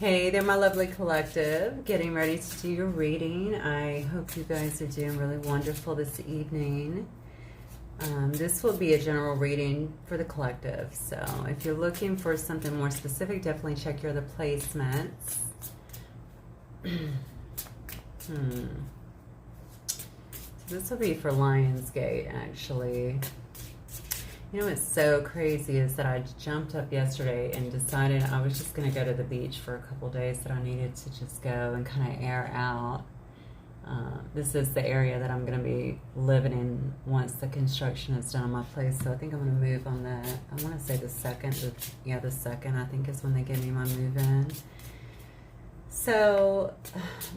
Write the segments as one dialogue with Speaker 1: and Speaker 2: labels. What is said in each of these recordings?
Speaker 1: Hey there, my lovely collective. Getting ready to do your reading. I hope you guys are doing really wonderful this evening. This will be a general reading for the collective. So if you're looking for something more specific, definitely check your other placements. So this will be for Lionsgate, actually. You know what's so crazy is that I jumped up yesterday and decided I was just going to go to the beach for a couple days, that I needed to just go and kind of air out. This is the area that I'm going to be living in once the construction is done on my place, so I think I'm going to move on that. I want to say the 2nd. Yeah, the 2nd I think is when they give me my move-in. So,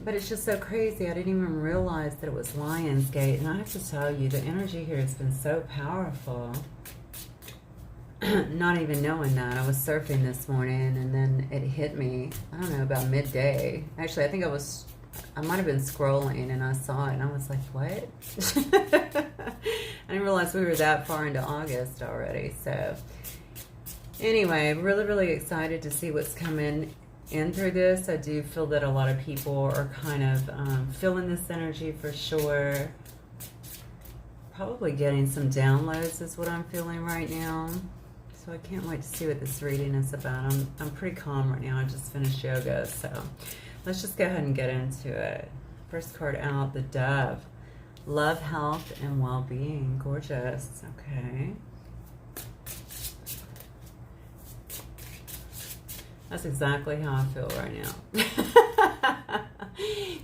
Speaker 1: but it's just so crazy. I didn't even realize that it was Lionsgate, and I have to tell you, the energy here has been so powerful. Not even knowing that. I was surfing this morning and then it hit me, I don't know, about midday. Actually, I think I might have been scrolling and I saw it and I was like, what? I didn't realize we were that far into August already. So anyway, really, really excited to see what's coming in through this. I do feel that a lot of people are kind of feeling this energy for sure. Probably getting some downloads is what I'm feeling right now. So I can't wait to see what this reading is about. I'm pretty calm right now. I just finished yoga, so let's just go ahead and get into it. First card out, the Dove. Love, health, and well-being. Gorgeous. Okay. That's exactly how I feel right now.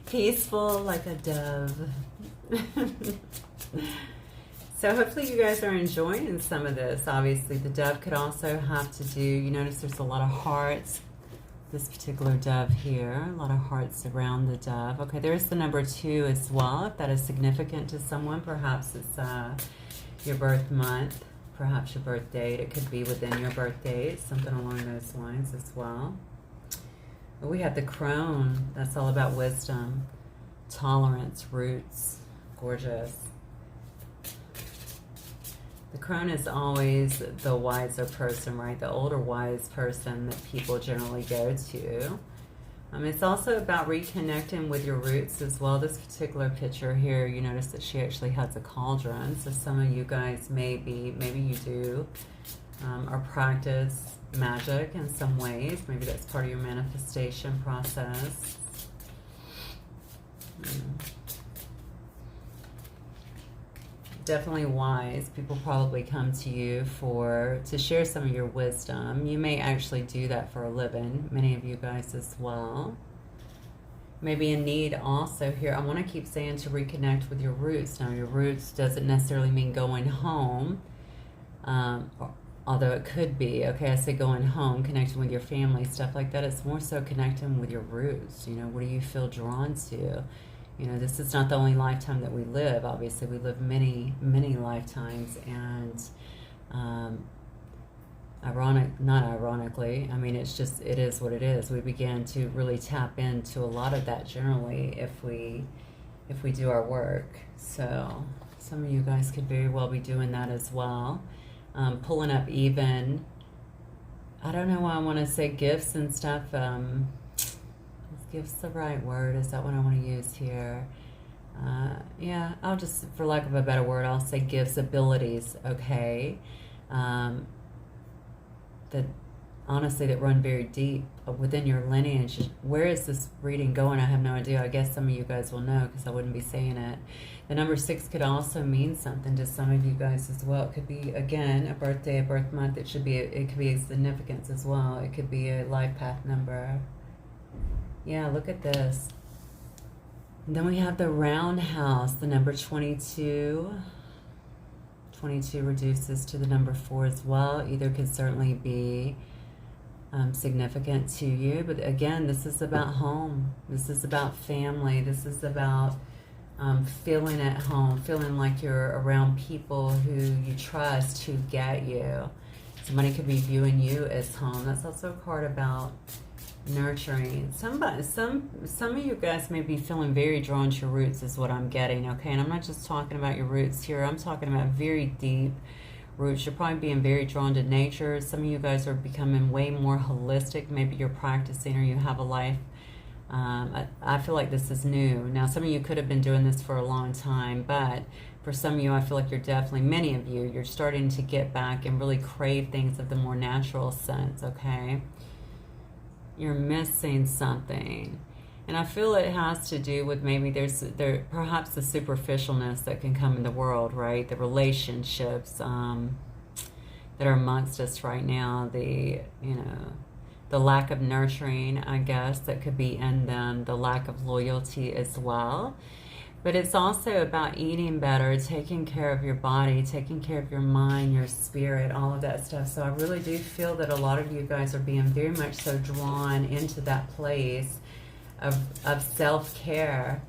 Speaker 1: Peaceful like a dove. So hopefully you guys are enjoying some of this. Obviously, the dove could also have to do, you notice there's a lot of hearts. This particular dove here, a lot of hearts around the dove. Okay, there's the number 2 as well. If that is significant to someone, perhaps it's your birth month, perhaps your birth date. It could be within your birth date, something along those lines as well. But we have the crone. That's all about wisdom, tolerance, roots. Gorgeous. The crone is always the wiser person, right? The older wise person that people generally go to. It's also about reconnecting with your roots as well. This particular picture here, you notice that she actually has a cauldron. So some of you guys maybe you do, or practice magic in some ways. Maybe that's part of your manifestation process. Definitely wise. People probably come to you to share some of your wisdom. You may actually do that for a living, many of you guys as well. Maybe in need also here. I want to keep saying to reconnect with your roots. Now, your roots doesn't necessarily mean going home, although it could be. Okay, I say going home, connecting with your family, stuff like that. It's more so connecting with your roots. You know, what do you feel drawn to? You know, this is not the only lifetime that we live. Obviously, we live many, many lifetimes, and not ironically, I mean, it is what it is. We begin to really tap into a lot of that generally if we do our work. So some of you guys could very well be doing that as well. Pulling up even, I don't know why I want to say gifts and stuff. Gifts the right word? Is that what I want to use here? Yeah, I'll just, for lack of a better word, I'll say gifts, abilities, okay? That honestly, that run very deep within your lineage. Where is this reading going? I have no idea. I guess some of you guys will know because I wouldn't be saying it. The number 6 could also mean something to some of you guys as well. It could be, again, a birthday, a birth month. It could be a significance as well. It could be a life path number. Yeah, look at this. And then we have the roundhouse, the number 22. 22 reduces to the number 4 as well. Either could certainly be significant to you. But again, this is about home. This is about family. This is about feeling at home, feeling like you're around people who you trust, who get you. Somebody could be viewing you as home. That's also a card about nurturing. Some of you guys may be feeling very drawn to your roots is what I'm getting, okay? And I'm not just talking about your roots here. I'm talking about very deep roots. You're probably being very drawn to nature. Some of you guys are becoming way more holistic. Maybe you're practicing or you have a life. I feel like this is new. Now, some of you could have been doing this for a long time, but for some of you, I feel like you're definitely, many of you, you're starting to get back and really crave things of the more natural sense, okay? You're missing something. And I feel it has to do with maybe perhaps the superficialness that can come in the world, right? The relationships that are amongst us right now, the lack of nurturing, I guess, that could be in them, the lack of loyalty as well. But it's also about eating better, taking care of your body, taking care of your mind, your spirit, all of that stuff. So I really do feel that a lot of you guys are being very much so drawn into that place of self-care,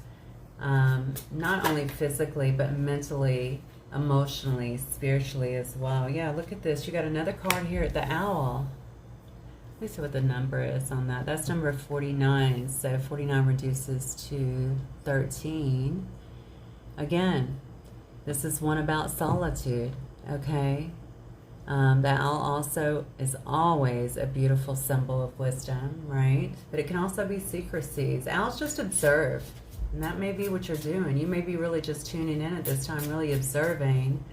Speaker 1: not only physically, but mentally, emotionally, spiritually as well. Yeah, look at this. You got another card here at the owl. Let me see what the number is on that. That's number 49. So 49 reduces to 13. Again, this is one about solitude, okay? The owl also is always a beautiful symbol of wisdom, right? But it can also be secrecies. Owls just observe. And that may be what you're doing. You may be really just tuning in at this time, really observing,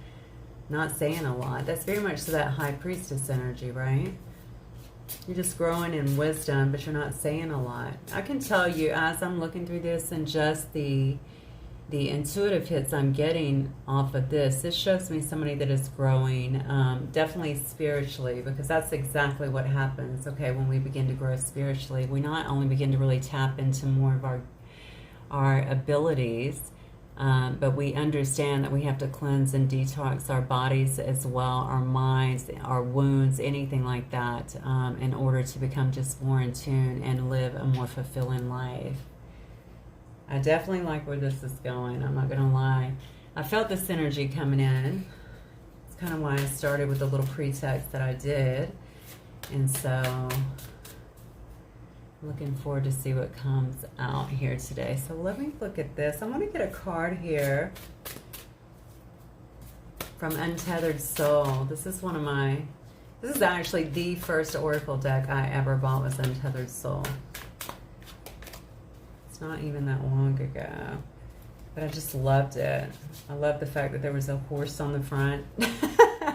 Speaker 1: not saying a lot. That's very much so that high priestess energy, right? You're just growing in wisdom, but you're not saying a lot. I can tell you, as I'm looking through this and just the intuitive hits I'm getting off of this shows me somebody that is growing, definitely spiritually, because that's exactly what happens, okay, when we begin to grow spiritually. We not only begin to really tap into more of our abilities, but we understand that we have to cleanse and detox our bodies as well, our minds, our wounds, anything like that, in order to become just more in tune and live a more fulfilling life. I definitely like where this is going. I'm not going to lie. I felt this energy coming in. It's kind of why I started with the little pretext that I did. And so I'm looking forward to see what comes out here today. So let me look at this. I want to get a card here from Untethered Soul. This is this is actually the first Oracle deck I ever bought, was Untethered Soul. It's not even that long ago, but I just loved it. I love the fact that there was a horse on the front. I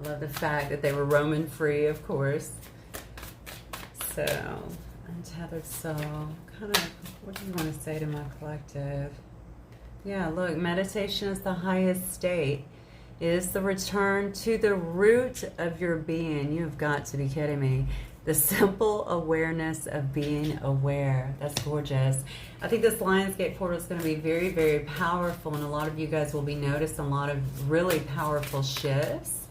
Speaker 1: love the fact that they were roaming free, of course. So, Untethered Soul, kind of, what do you want to say to my collective? Yeah, look, meditation is the highest state. It is the return to the root of your being. You've got to be kidding me. The simple awareness of being aware. That's gorgeous. I think this Lionsgate portal is going to be very, very powerful, and a lot of you guys will be noticing a lot of really powerful shifts.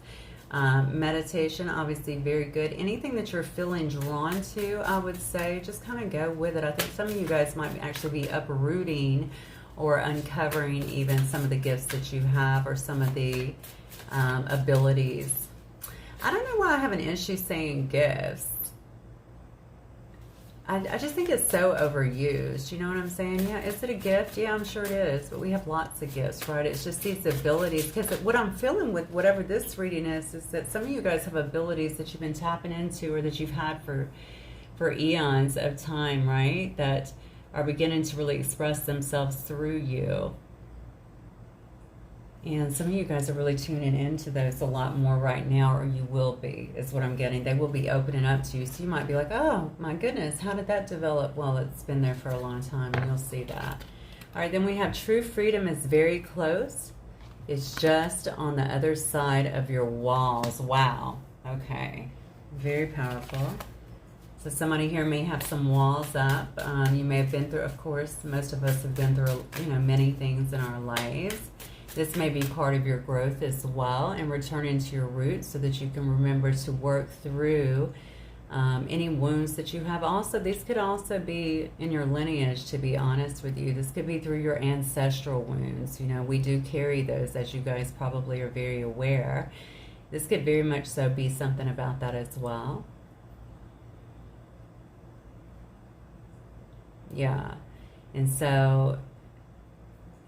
Speaker 1: Meditation, obviously very good. Anything that you're feeling drawn to, I would say, just kind of go with it. I think some of you guys might actually be uprooting or uncovering even some of the gifts that you have, or some of the abilities. I don't know why I have an issue saying gifts. I just think it's so overused. You know what I'm saying? Yeah, is it a gift? Yeah, I'm sure it is. But we have lots of gifts, right? It's just these abilities. Because what I'm feeling with whatever this reading is that some of you guys have abilities that you've been tapping into, or that you've had for eons of time, right? That are beginning to really express themselves through you. And some of you guys are really tuning into those a lot more right now, or you will be, is what I'm getting. They will be opening up to you. So you might be like, oh, my goodness, how did that develop? Well, it's been there for a long time, and you'll see that. All right, then we have true freedom is very close. It's just on the other side of your walls. Wow. Okay. Very powerful. So somebody here may have some walls up. You may have been through, of course, most of us have been through, many things in our lives. This may be part of your growth as well, and returning to your roots so that you can remember to work through any wounds that you have. Also, these could also be in your lineage, to be honest with you. This could be through your ancestral wounds. We do carry those, as you guys probably are very aware. This could very much so be something about that as well. Yeah. And so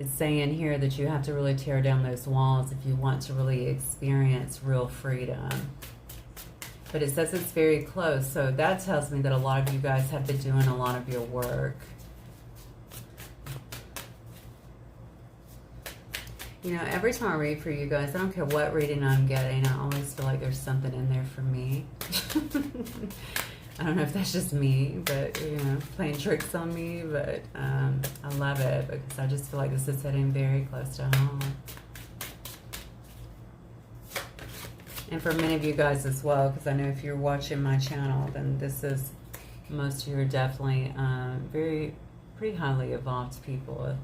Speaker 1: It's saying here that you have to really tear down those walls if you want to really experience real freedom. But it says it's very close, so that tells me that a lot of you guys have been doing a lot of your work. You know, every time I read for you guys, I don't care what reading I'm getting, I always feel like there's something in there for me. I don't know if that's just me, but, you know, playing tricks on me, but I love it because I just feel like this is hitting very close to home. And for many of you guys as well, because I know if you're watching my channel, then this is, most of you are definitely pretty highly evolved people.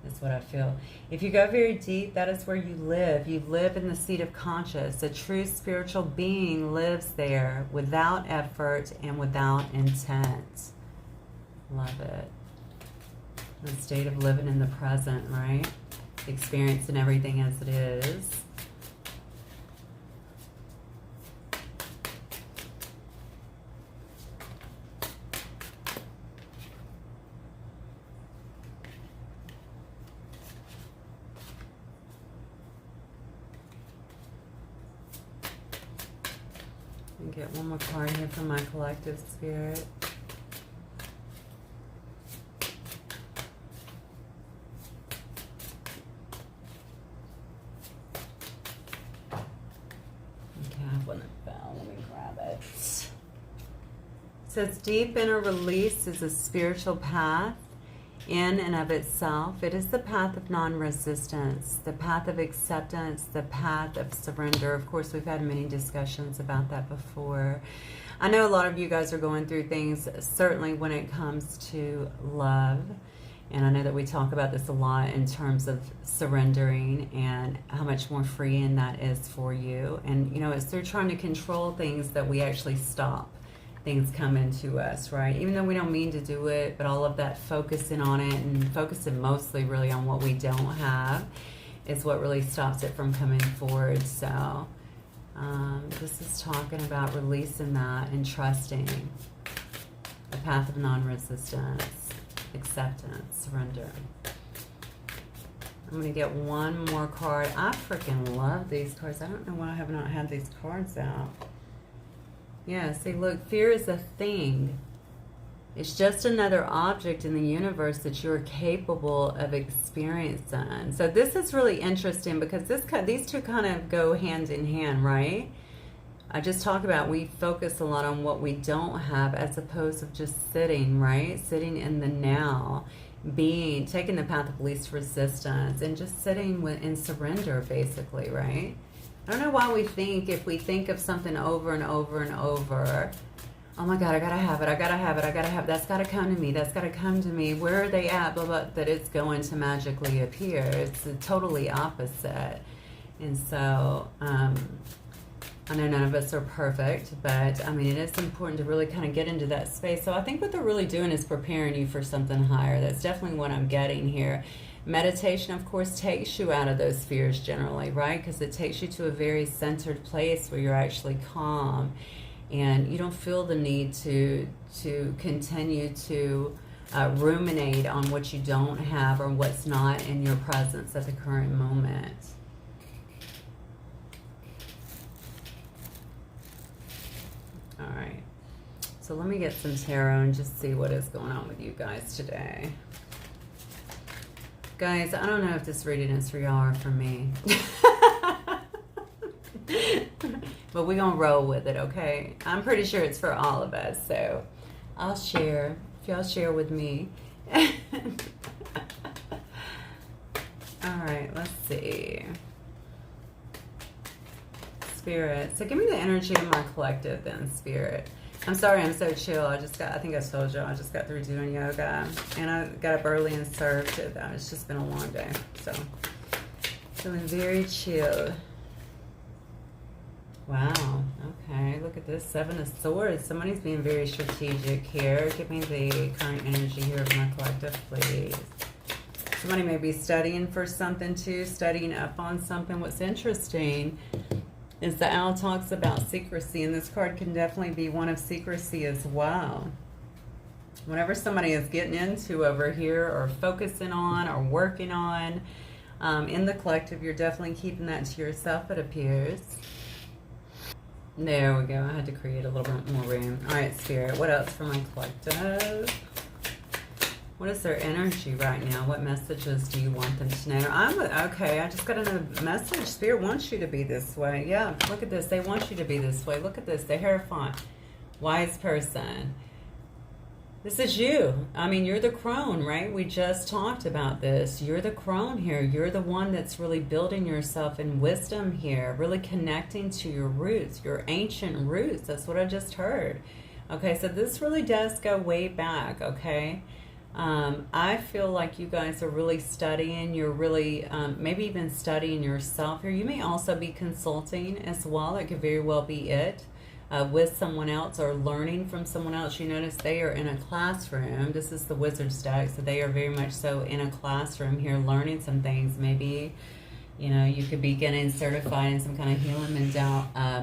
Speaker 1: That's what I feel. If you go very deep, that is where you live. You live in the seat of conscious. A true spiritual being lives there without effort and without intent. Love it. The state of living in the present, right? Experiencing everything as it is. Get one more card here from my collective spirit. Okay, I have one that fell. Let me grab it. It says deep inner release is a spiritual path in and of itself. It is the path of non-resistance, the path of acceptance, the path of surrender. Of course, we've had many discussions about that before. I know a lot of you guys are going through things, certainly when it comes to love. And I know that we talk about this a lot in terms of surrendering and how much more freeing that is for you. And, you know, it's through trying to control things that we actually stop things come into us, right? Even though we don't mean to do it, but all of that focusing on it and focusing mostly really on what we don't have is what really stops it from coming forward. So this is talking about releasing that and trusting the path of non-resistance, acceptance, surrender. I'm going to get one more card. I freaking love these cards. I don't know why I have not had these cards out. Yeah, see, look, fear is a thing. It's just another object in the universe that you're capable of experiencing. So this is really interesting because these two kind of go hand in hand, right? I just talk about we focus a lot on what we don't have as opposed to just sitting, right? Sitting in the now, taking the path of least resistance and just sitting in surrender, basically, right? I don't know why we think, if we think of something over and over and over, oh my God, I gotta have it, I gotta have it, I gotta have it, that's gotta come to me, that's gotta come to me, where are they at, blah, blah, that it's going to magically appear. It's totally opposite. And so, I know none of us are perfect, but I mean, it is important to really kind of get into that space. So I think what they're really doing is preparing you for something higher. That's definitely what I'm getting here. Meditation, of course, takes you out of those fears generally, right? Because it takes you to a very centered place where you're actually calm and you don't feel the need to continue to ruminate on what you don't have or what's not in your presence at the current moment. All right. So let me get some tarot and just see what is going on with you guys today. Guys, I don't know if this reading is for y'all or for me. But we're going to roll with it, okay? I'm pretty sure it's for all of us, so I'll share. If y'all share with me. All right, let's see. Spirit. So give me the energy of my collective then, Spirit. I'm sorry I'm so chill. I think I told you, I just got through doing yoga. And I got up early and served it. It's just been a long day. So, feeling very chill. Wow. Okay, look at this. 7 of Swords. Somebody's being very strategic here. Give me the current energy here of my collective, please. Somebody may be studying for something too, studying up on something. What's interesting is the owl talks about secrecy, and this card can definitely be one of secrecy as well. Whatever somebody is getting into over here or focusing on or working on in the collective, you're definitely keeping that to yourself, it appears. There we go. I had to create a little bit more room. All right, Spirit. What else for my collective? What is their energy right now? What messages do you want them to know? Okay, I just got another message. Spirit wants you to be this way. Yeah, look at this. They want you to be this way. Look at this. The Hierophant. Wise person. This is you. I mean, you're the crone, right? We just talked about this. You're the crone here. You're the one that's really building yourself in wisdom here, really connecting to your roots, your ancient roots. That's what I just heard. Okay, so this really does go way back, okay? I feel like you guys are really studying. You're really maybe even studying yourself here. You may also be consulting as well. It could very well be it. With someone else or learning from someone else. You notice they are in a classroom. This is the Wizard stack, so they are very much so in a classroom here learning some things. Maybe, you know, you could be getting certified in some kind of healing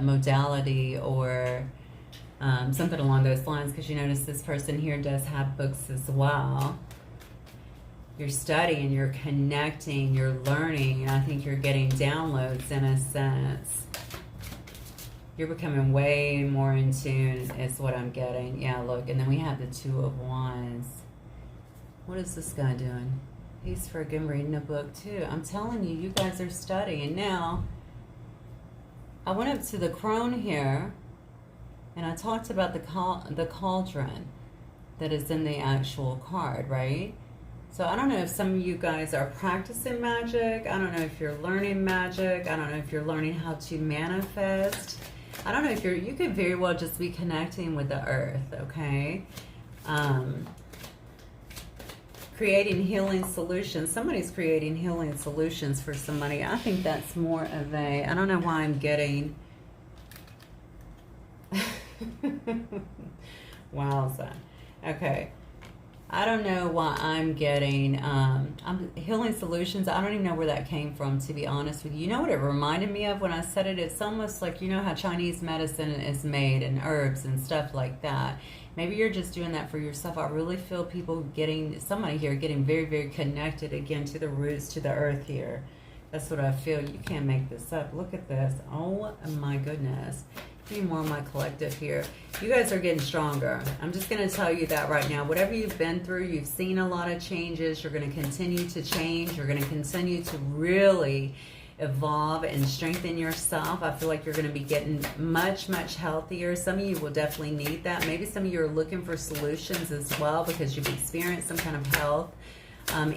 Speaker 1: modality or something along those lines, because you notice this person here does have books as well. You're studying, you're connecting, you're learning, and I think you're getting downloads in a sense. You're becoming way more in tune is what I'm getting. Yeah, look. And then we have the Two of Wands. What is this guy doing? He's friggin' reading a book too. I'm telling you, you guys are studying. Now, I went up to the crone here, and I talked about the cauldron that is in the actual card, right? So I don't know if some of you guys are practicing magic. I don't know if you're learning magic. I don't know if you're learning how to manifest. I don't know if you could very well just be connecting with the earth, okay? Creating healing solutions. Somebody's creating healing solutions for somebody. I think that's more of a, I don't know why I'm getting, wowza. Okay. I don't know why I'm getting I'm healing solutions. I don't even know where that came from, to be honest with you. You know what it reminded me of when I said it? It's almost like, you know how Chinese medicine is made and herbs and stuff like that. Maybe you're just doing that for yourself. I really feel people getting, somebody here getting very, very connected again to the roots, to the earth here. That's what I feel. You can't make this up. Look at this. Oh my goodness. Give me more of my collective here. You guys are getting stronger. I'm just going to tell you that right now. Whatever you've been through, you've seen a lot of changes. You're going to continue to change. You're going to continue to really evolve and strengthen yourself. I feel like you're going to be getting much, much healthier. Some of you will definitely need that. Maybe some of you are looking for solutions as well because you've experienced some kind of health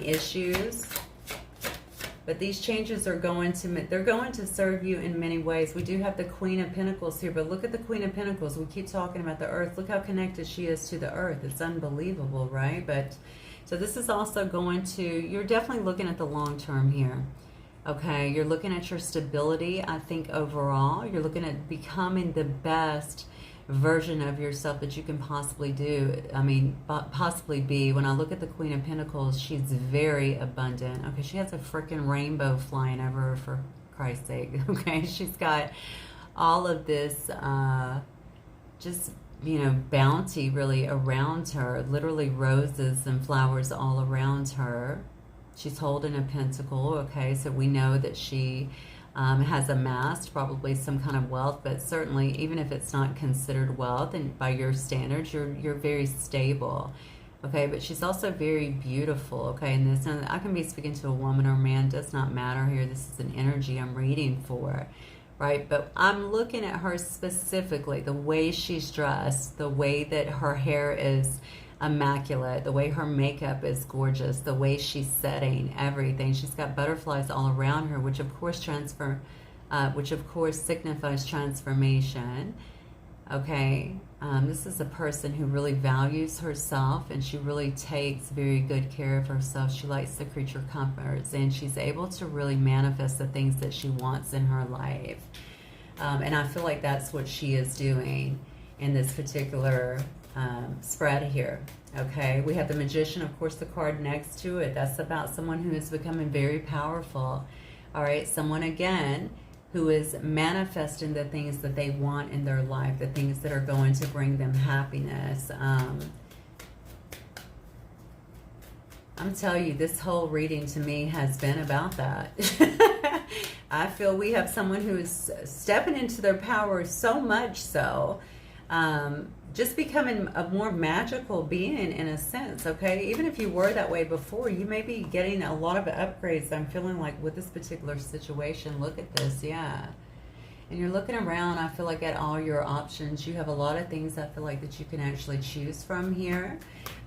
Speaker 1: issues. But these changes are going to serve you in many ways. We do have the Queen of Pentacles here, but look at the Queen of Pentacles. We keep talking about the earth. Look how connected she is to the earth. It's unbelievable, right? But so this is also going to, you're definitely looking at the long term here. Okay, you're looking at your stability, I think, overall. You're looking at becoming the best version of yourself that you can possibly do. I mean, possibly be. When I look at the Queen of Pentacles, she's very abundant. Okay, she has a freaking rainbow flying over her, for Christ's sake. Okay, she's got all of this just, you know, bounty really around her. Literally roses and flowers all around her. She's holding a pentacle. Okay, so we know that she has amassed probably some kind of wealth, but certainly even if it's not considered wealth, and by your standards, you're very stable. Okay, but she's also very beautiful. Okay, and this, I can be speaking to a woman or a man, does not matter here. This is an energy I'm reading for, right? But I'm looking at her specifically, the way she's dressed, the way that her hair is immaculate, the way her makeup is gorgeous, the way she's setting everything. She's got butterflies all around her, which of course signifies transformation. Okay, this is a person who really values herself, and she really takes very good care of herself. She likes the creature comforts, and she's able to really manifest the things that she wants in her life. And I feel like that's what she is doing in this particular spread here. Okay, we have the Magician, of course, the card next to it. That's about someone who is becoming very powerful. All right, someone again who is manifesting the things that they want in their life, the things that are going to bring them happiness. I'm telling you, this whole reading to me has been about that. I feel we have someone who is stepping into their power so much so, just becoming a more magical being in a sense, okay? Even if you were that way before, you may be getting a lot of upgrades. I'm feeling like with this particular situation, look at this, yeah. And you're looking around, I feel like, at all your options. You have a lot of things I feel like that you can actually choose from here.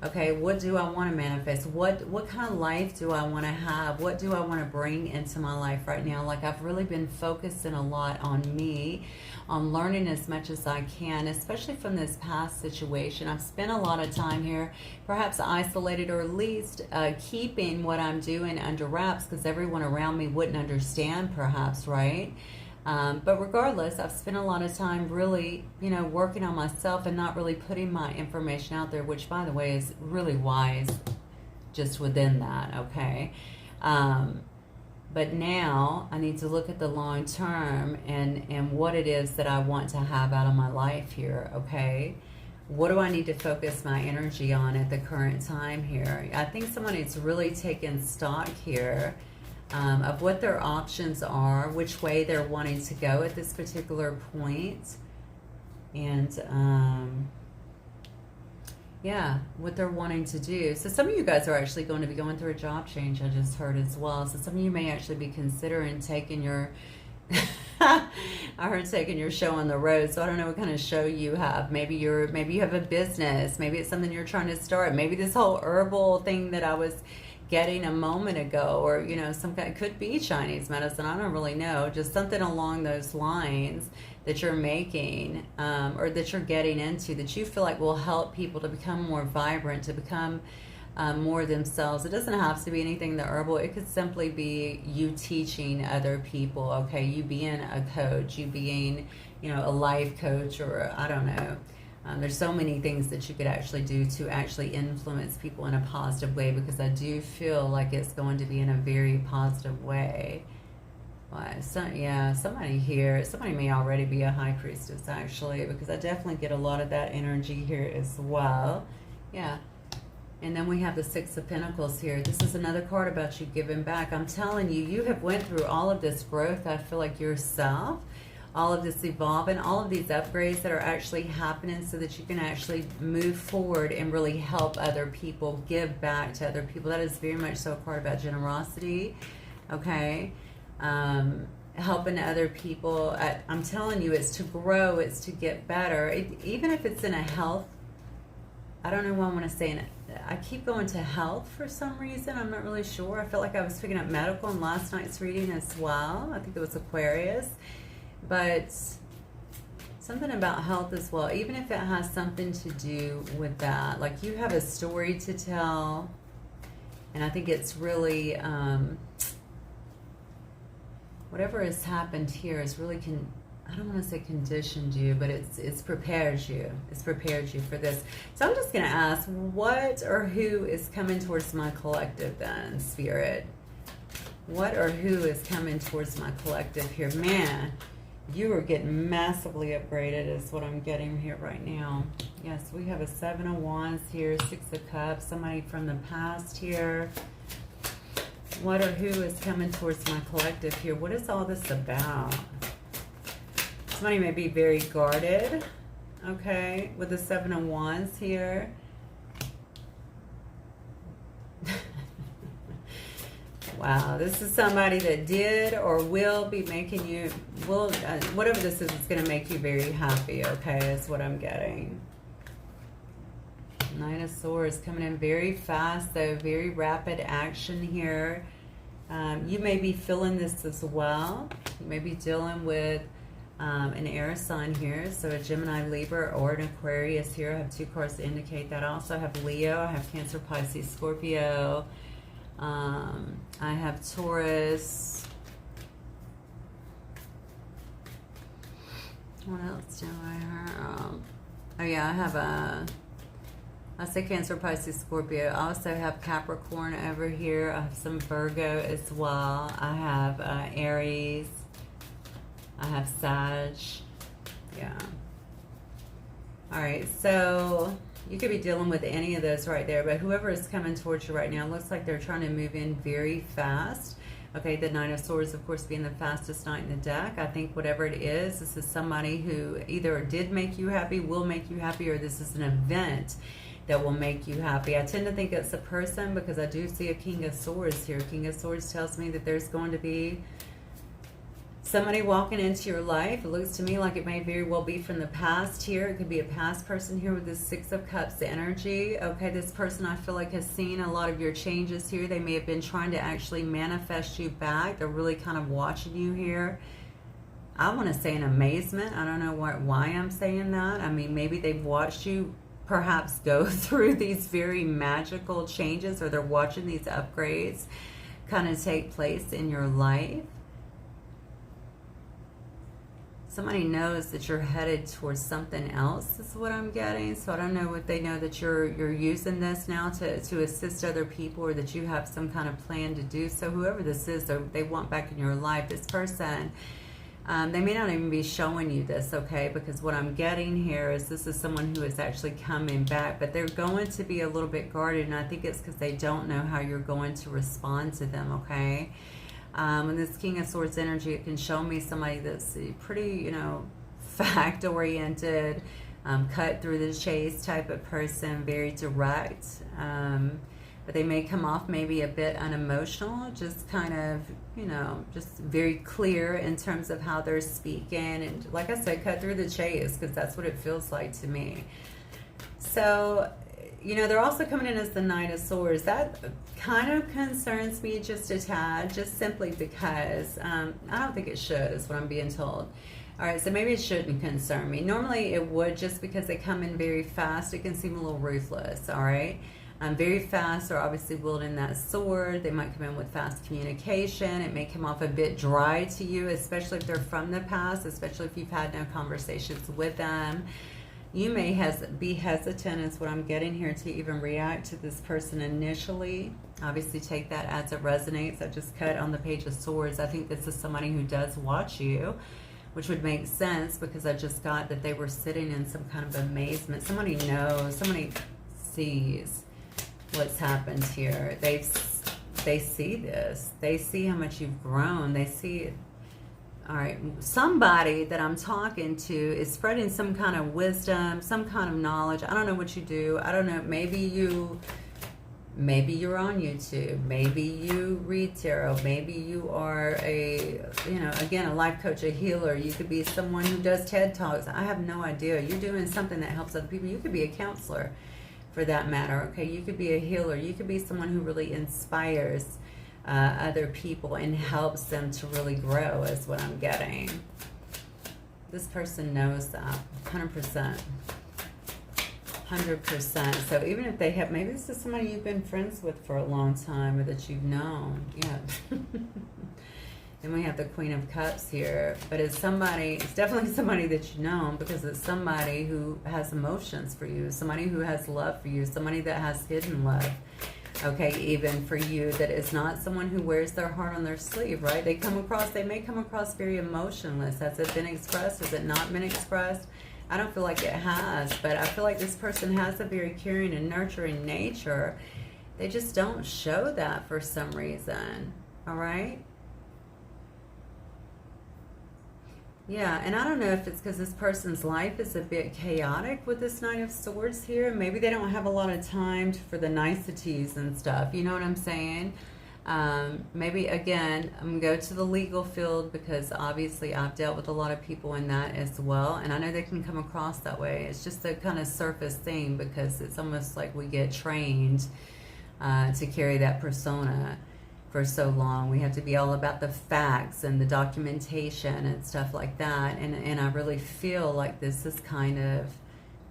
Speaker 1: Okay, what do I want to manifest? What kind of life do I want to have? What do I want to bring into my life right now? Like, I've really been focusing a lot on me, on learning as much as I can, especially from this past situation. I've spent a lot of time here, perhaps isolated, or at least keeping what I'm doing under wraps, because everyone around me wouldn't understand, perhaps, right? But regardless, I've spent a lot of time really, working on myself and not really putting my information out there, which, by the way, is really wise just within that, okay? But now I need to look at the long term and what it is that I want to have out of my life here, okay? What do I need to focus my energy on at the current time here? I think someone needs to really take in stock here of what their options are, which way they're wanting to go at this particular point, and yeah, what they're wanting to do. So some of you guys are actually going to be going through a job change, I just heard as well. So some of you may actually be considering taking your I heard taking your show on the road. So I don't know what kind of show you have. Maybe you have a business, maybe it's something you're trying to start, maybe this whole herbal thing that I was getting a moment ago, or some kind, it could be Chinese medicine, I don't really know, just something along those lines that you're making, or that you're getting into, that you feel like will help people to become more vibrant, to become more themselves. It doesn't have to be anything the herbal, it could simply be you teaching other people, okay? You being a coach, you being a life coach, or I don't know. There's so many things that you could actually do to actually influence people in a positive way, because I do feel like it's going to be in a very positive way. Why? So, yeah, somebody may already be a high priestess, actually, because I definitely get a lot of that energy here as well. Yeah. And then we have the Six of Pentacles here. This is another card about you giving back. I'm telling you, you have went through all of this growth, I feel like, yourself. All of this evolving, all of these upgrades that are actually happening so that you can actually move forward and really help other people, give back to other people. That is very much so a card about generosity, okay? Helping other people. I'm telling you, it's to grow, it's to get better. Even if it's in a health, I don't know what I want to say. I keep going to health for some reason. I'm not really sure. I felt like I was picking up medical in last night's reading as well. I think it was Aquarius. But something about health as well, even if it has something to do with that. Like, you have a story to tell, and I think it's really, whatever has happened here is really, I don't want to say conditioned you, but it's prepared you. It's prepared you for this. So I'm just going to ask, what or who is coming towards my collective then, Spirit? What or who is coming towards my collective here? Man, you are getting massively upgraded is what I'm getting here right now. Yes, we have a Seven of Wands here, Six of Cups, somebody from the past here. What or who is coming towards my collective here? What is all this about? Somebody may be very guarded, okay, with the Seven of Wands here. Wow, this is somebody that did or will be making you, whatever this is, it's going to make you very happy, okay, is what I'm getting. Nine of Swords coming in very fast, though, very rapid action here. You may be feeling this as well. You may be dealing with an air sign here, so a Gemini, Libra, or an Aquarius here. I have two cards to indicate that. I also have Leo, I have Cancer, Pisces, Scorpio. I have Taurus. What else do I have? Oh yeah, I have I say Cancer, Pisces, Scorpio. I also have Capricorn over here. I have some Virgo as well. I have Aries. I have Sag. Yeah. All right, so You could be dealing with any of those right there, but whoever is coming towards you right now looks like they're trying to move in very fast. Okay, the Nine of Swords, of course, being the fastest knight in the deck. I think whatever it is, this is somebody who either did make you happy, will make you happy, or this is an event that will make you happy. I tend to think it's a person because I do see a King of Swords here. King of Swords tells me that there's going to be somebody walking into your life. It looks to me like it may very well be from the past here. It could be a past person here with this Six of Cups energy. Okay, this person I feel like has seen a lot of your changes here. They may have been trying to actually manifest you back. They're really kind of watching you here. I want to say in amazement. I don't know why I'm saying that. I mean, maybe they've watched you perhaps go through these very magical changes, or they're watching these upgrades kind of take place in your life. Somebody knows that you're headed towards something else, is what I'm getting. So I don't know if they know that you're using this now to assist other people, or that you have some kind of plan to do so. Whoever this is, they want back in your life. This person, they may not even be showing you this, okay? Because what I'm getting here is this is someone who is actually coming back, but they're going to be a little bit guarded, and I think it's because they don't know how you're going to respond to them, okay? And this King of Swords energy, it can show me somebody that's pretty, you know, fact-oriented, cut through the chase type of person, very direct. But they may come off maybe a bit unemotional, just kind of, you know, just very clear in terms of how they're speaking. And like I said, cut through the chase, because that's what it feels like to me. So, you know, they're also coming in as the Knight of Swords. That kind of concerns me just a tad, just simply because I don't think it should, is what I'm being told. All right, so maybe it shouldn't concern me. Normally it would, just because they come in very fast. It can seem a little ruthless, all right? Very fast. They're obviously wielding that sword. They might come in with fast communication. It may come off a bit dry to you, especially if they're from the past, especially if you've had no conversations with them. You may be hesitant, is what I'm getting here, to even react to this person initially. Obviously, take that as it resonates. I just cut on the Page of Swords. I think this is somebody who does watch you, which would make sense because I just got that they were sitting in some kind of amazement. Somebody knows, somebody sees what's happened here. They see this. They see how much you've grown. They see it. All right, somebody that I'm talking to is spreading some kind of wisdom, some kind of knowledge. I don't know what you do. I don't know. Maybe you're on YouTube. Maybe you read tarot. Maybe you are again, a life coach, a healer. You could be someone who does TED Talks. I have no idea. You're doing something that helps other people. You could be a counselor, for that matter. Okay, you could be a healer. You could be someone who really inspires other people and helps them to really grow, is what I'm getting. This person knows that 100%. 100%. So even if they have, maybe this is somebody you've been friends with for a long time, or that you've known. Yeah. Then we have the Queen of Cups here, but it's definitely somebody that you know, because it's somebody who has emotions for you, somebody who has love for you, somebody that has hidden love. Okay, even for you, that is not someone who wears their heart on their sleeve, right? They may come across very emotionless. Has it been expressed? Has it not been expressed? I don't feel like it has, but I feel like this person has a very caring and nurturing nature. They just don't show that for some reason, all right? Yeah, and I don't know if it's because this person's life is a bit chaotic with this Knight of Swords here. Maybe they don't have a lot of time for the niceties and stuff. You know what I'm saying? Maybe, again, I'm going to go to the legal field, because obviously I've dealt with a lot of people in that as well. And I know they can come across that way. It's just a kind of surface thing, because it's almost like we get trained to carry that persona for so long. We have to be all about the facts and the documentation and stuff like that. And I really feel like this is kind of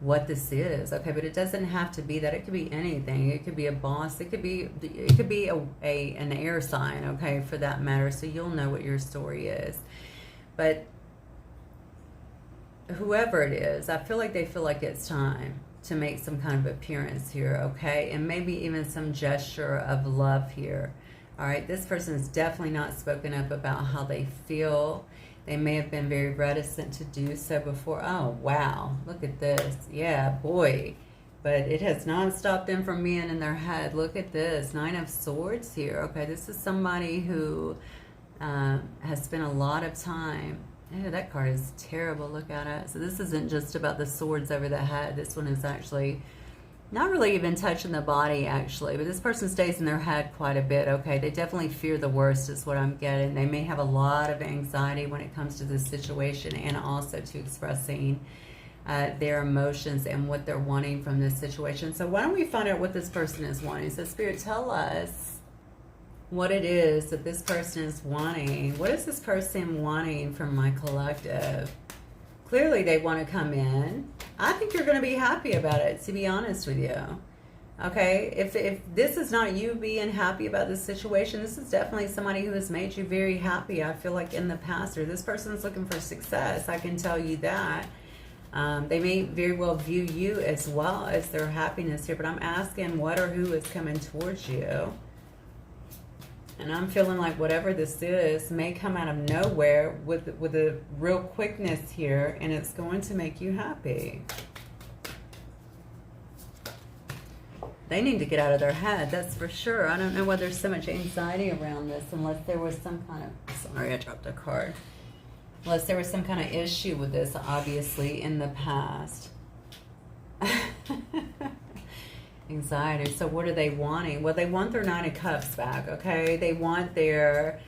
Speaker 1: what this is. Okay, but it doesn't have to be that. It could be anything. It could be a boss. It could be an air sign, okay, for that matter. So you'll know what your story is. But whoever it is, I feel like they feel like it's time to make some kind of appearance here, okay? And maybe even some gesture of love here. All right, this person is definitely not spoken up about how they feel. They may have been very reticent to do so before. Oh, wow. Look at this. Yeah, boy. But it has not stopped them from being in their head. Look at this, 9 of Swords here. Okay, this is somebody who has spent a lot of time. Oh, that card is terrible. Look at it. So this isn't just about the swords over the head. This one is actually not really even touching the body, actually. But this person stays in their head quite a bit. Okay, they definitely fear the worst is what I'm getting. They may have a lot of anxiety when it comes to this situation, and also to expressing their emotions and what they're wanting from this situation. So why don't we find out what this person is wanting? So Spirit, tell us what it is that this person is wanting. What is this person wanting from my collective? Clearly they want to come in. I think you're going to be happy about it, to be honest with you. Okay, if this is not you being happy about this situation, this is definitely somebody who has made you very happy, I feel like, in the past. Or this person is looking for success, I can tell you that. They may very well view you as well as their happiness here, but I'm asking what or who is coming towards you. And I'm feeling like whatever this is may come out of nowhere with a real quickness here, and it's going to make you happy. They need to get out of their head, that's for sure. I don't know why there's so much anxiety around this, unless there was some kind of... Sorry, I dropped a card. Unless there was some kind of issue with this, obviously, in the past. Anxiety. So what are they wanting? Well, they want their 9 of Cups back, okay? They want their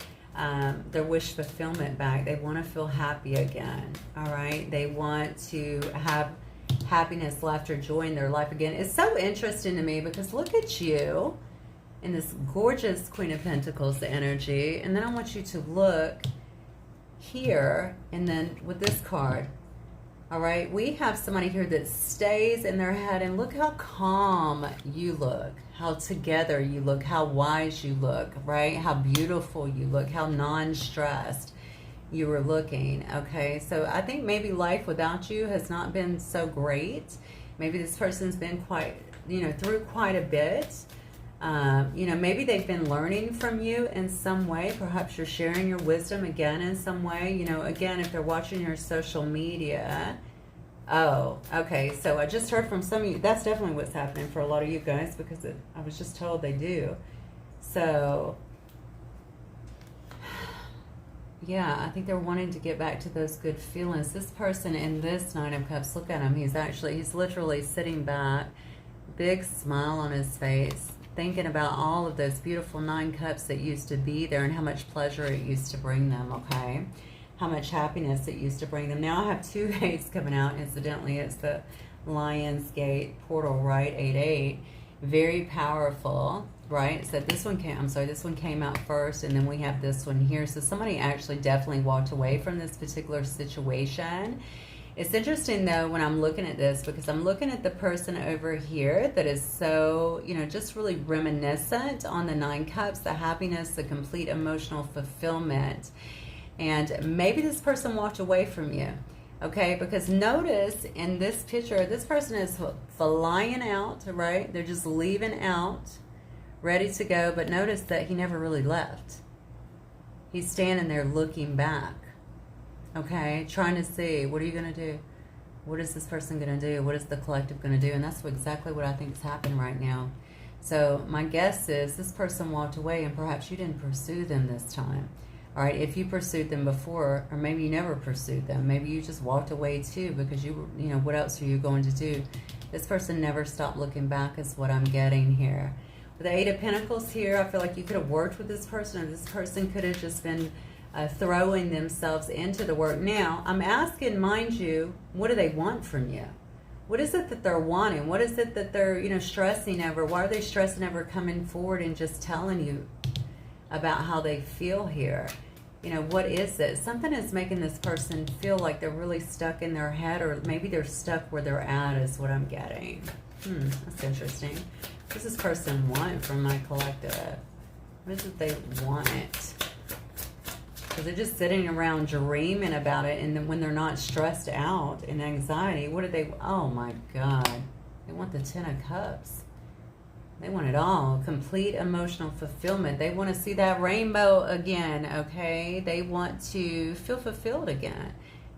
Speaker 1: wish fulfillment back. They want to feel happy again, all right? They want to have happiness, laughter, joy in their life again. It's so interesting to me because look at you in this gorgeous Queen of Pentacles energy, and then I want you to look here, and then with this card, all right, we have somebody here that stays in their head, and look how calm you look, how together you look, how wise you look, right? How beautiful you look, how non-stressed you were looking, okay? So I think maybe life without you has not been so great. Maybe this person's been quite, through quite a bit. Maybe they've been learning from you in some way. Perhaps you're sharing your wisdom again in some way. Again, if they're watching your social media. Oh, okay. So I just heard from some of you. That's definitely what's happening for a lot of you guys, because I was just told they do. So, yeah, I think they're wanting to get back to those good feelings. This person in this 9 of Cups, look at him. He's literally sitting back, big smile on his face, thinking about all of those beautiful 9 cups that used to be there and how much pleasure it used to bring them, okay? How much happiness it used to bring them. Now I have 2 8s coming out. Incidentally, it's the Lion's Gate portal, right? 8-8. Very powerful, right? So this one came out first, and then we have this one here. So somebody actually definitely walked away from this particular situation. It's interesting, though, when I'm looking at this, because I'm looking at the person over here that is so, just really reminiscent on the 9 cups, the happiness, the complete emotional fulfillment. And maybe this person walked away from you, okay? Because notice in this picture, this person is flying out, right? They're just leaving out, ready to go. But notice that he never really left. He's standing there looking back. Okay, trying to see, what are you going to do? What is this person going to do? What is the collective going to do? And that's exactly what I think is happening right now. So my guess is this person walked away, and perhaps you didn't pursue them this time. All right, if you pursued them before, or maybe you never pursued them. Maybe you just walked away too, because what else are you going to do? This person never stopped looking back is what I'm getting here. With the 8 of Pentacles here, I feel like you could have worked with this person, or this person could have just been throwing themselves into the work. Now, I'm asking, mind you, what do they want from you? What is it that they're wanting? What is it that they're, stressing over? Why are they stressing over coming forward and just telling you about how they feel here? What is it? Something is making this person feel like they're really stuck in their head, or maybe they're stuck where they're at is what I'm getting. That's interesting. What does this person want from my collective? What is it they want? Because they're just sitting around dreaming about it, and then when they're not stressed out in anxiety, what do they... Oh my God. They want the 10 of Cups. They want it all. Complete emotional fulfillment. They want to see that rainbow again, okay? They want to feel fulfilled again.